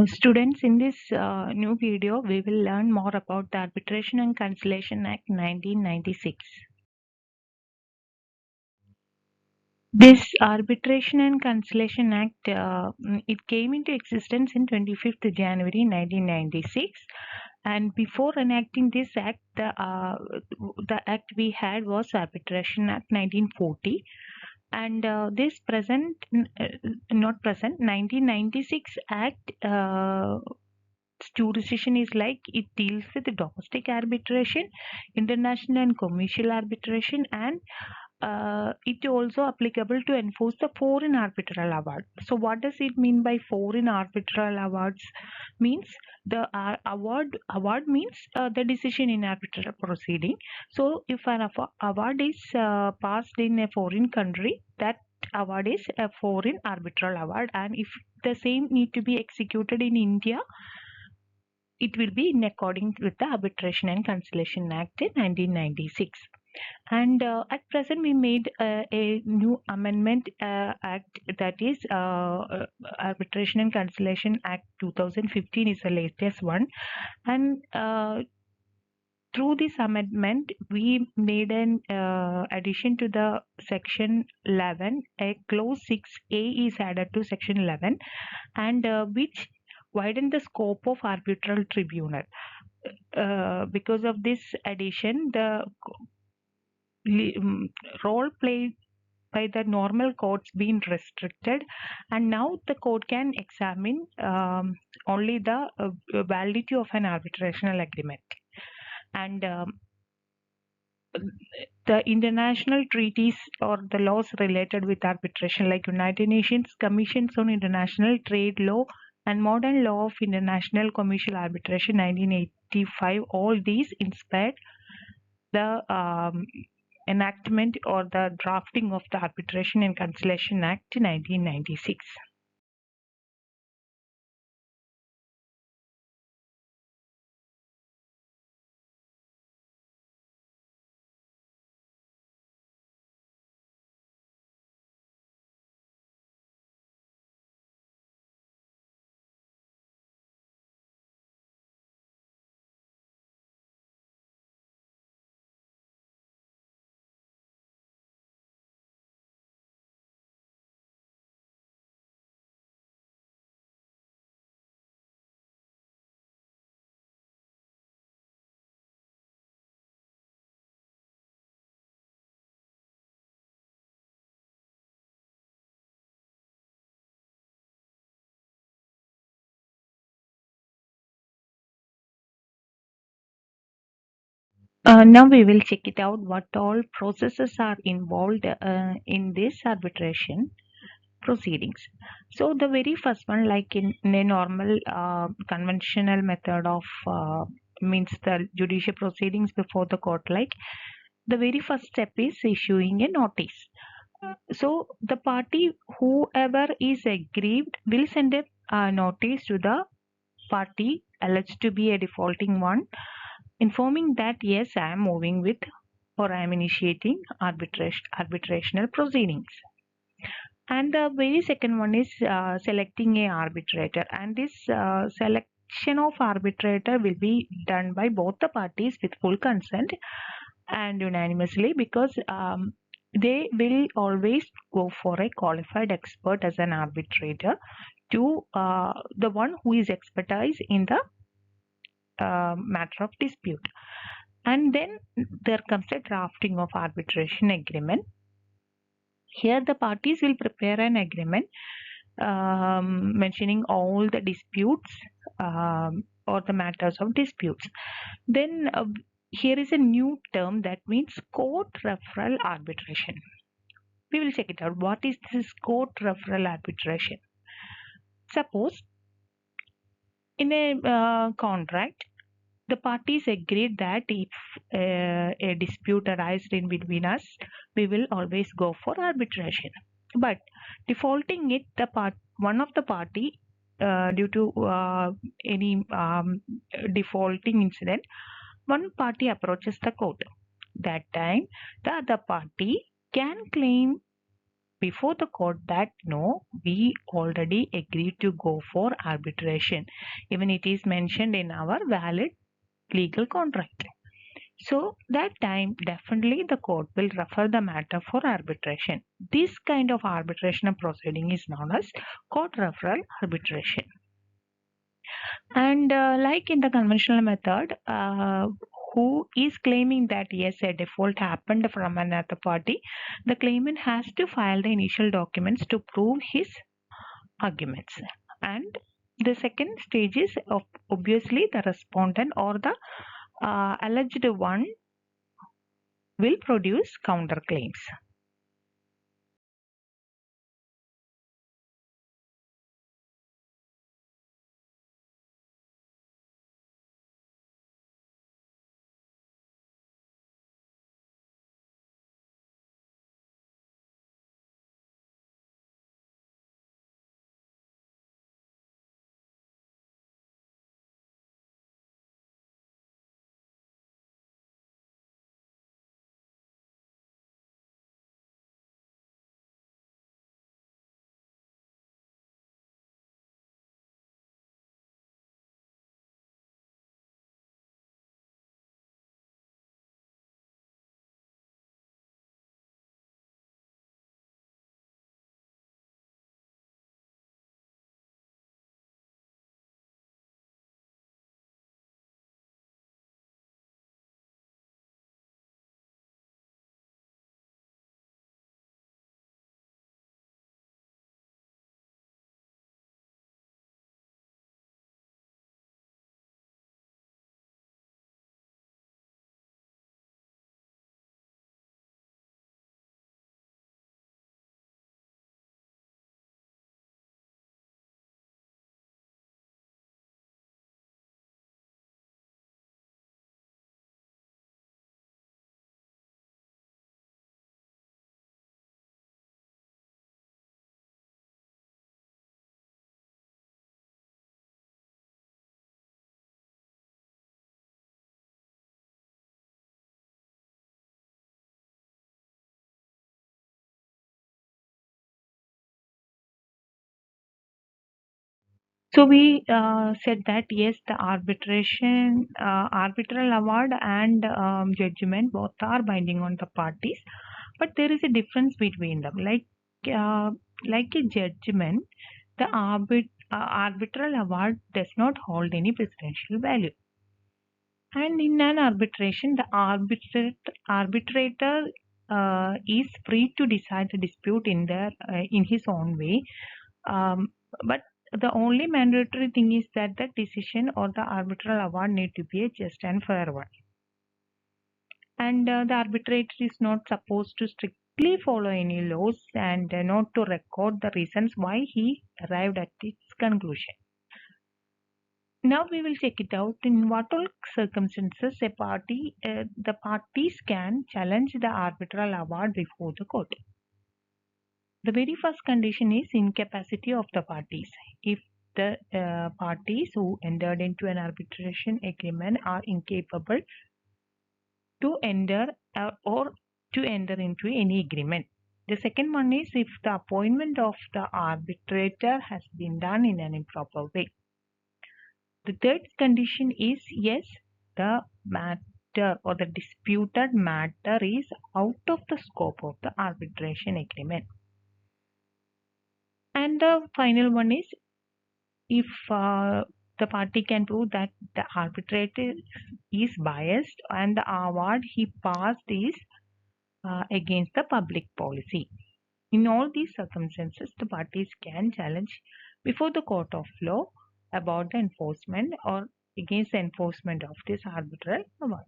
Students, in this new video, we will learn more about the Arbitration and Conciliation Act 1996. This Arbitration and Conciliation Act, it came into existence in 25th January 1996, and before enacting this act, the act we had was Arbitration Act 1940, and this not present 1996 Act. Jurisdiction is like it deals with domestic arbitration, international and commercial arbitration, and it also applicable to enforce the foreign arbitral award. So what does it mean by foreign arbitral awards? Means the award means the decision in arbitral proceeding. So if an award is passed in a foreign country, that award is a foreign arbitral award, and if the same need to be executed in India, it will be in accordance with the Arbitration and Conciliation Act in 1996. And at present, we made a new amendment act, that is Arbitration and Conciliation Act 2015 is the latest one. And through this amendment, we made an addition to the section 11. A clause 6A is added to section 11, and which widen the scope of arbitral tribunal. Because of this addition, the role played by the normal courts being restricted, and now the court can examine only the validity of an arbitrational agreement. And the international treaties or the laws related with arbitration, like United Nations Commissions on International Trade Law and Modern Law of International Commercial Arbitration 1985, all these inspired the enactment or the drafting of the Arbitration and Conciliation Act 1996. Now we will check it out what all processes are involved in this arbitration proceedings. So the very first one, like in a normal conventional method of means the judicial proceedings before the court, like the very first step is issuing a notice. So the party, whoever is aggrieved, will send a notice to the party alleged to be a defaulting one, informing that yes, I am moving with or I am initiating arbitrational proceedings. And the very second one is selecting a arbitrator, and this selection of arbitrator will be done by both the parties with full consent and unanimously, because they will always go for a qualified expert as an arbitrator, to the one who is expertise in the matter of dispute. And then there comes a drafting of arbitration agreement. Here the parties will prepare an agreement mentioning all the disputes or the matters of disputes. Then here is a new term, that means court referral arbitration. We will check it out. What is this court referral arbitration? Suppose in a contract, the parties agreed that if a dispute arises in between us, we will always go for arbitration. But defaulting it, one of the party, due to any defaulting incident, one party approaches the court. That time, the other party can claim before the court that no, we already agreed to go for arbitration, even it is mentioned in our valid legal contract. So that time definitely the court will refer the matter for arbitration. This kind of arbitration proceeding is known as court referral arbitration. And like in the conventional method, who is claiming that yes, a default happened from another party, the claimant has to file the initial documents to prove his arguments. And the second stage is obviously the respondent or the alleged one will produce counterclaims. So we said that yes, the arbitral award and judgment both are binding on the parties, but there is a difference between them. Uh, like a judgment, the arbitral award does not hold any precedential value, and in an arbitration, the arbitrator is free to decide the dispute in his own way. But the only mandatory thing is that the decision or the arbitral award need to be a just and fair one. And the arbitrator is not supposed to strictly follow any laws and not to record the reasons why he arrived at its conclusion. Now we will check it out in what all circumstances the parties can challenge the arbitral award before the court. The very first condition is incapacity of the parties. If the parties who entered into an arbitration agreement are incapable to enter or to enter into any agreement. The second one is if the appointment of the arbitrator has been done in an improper way. The third condition is yes, the matter or the disputed matter is out of the scope of the arbitration agreement. And the final one is if the party can prove that the arbitrator is biased and the award he passed is against the public policy. In all these circumstances, the parties can challenge before the court of law about the enforcement or against the enforcement of this arbitral award.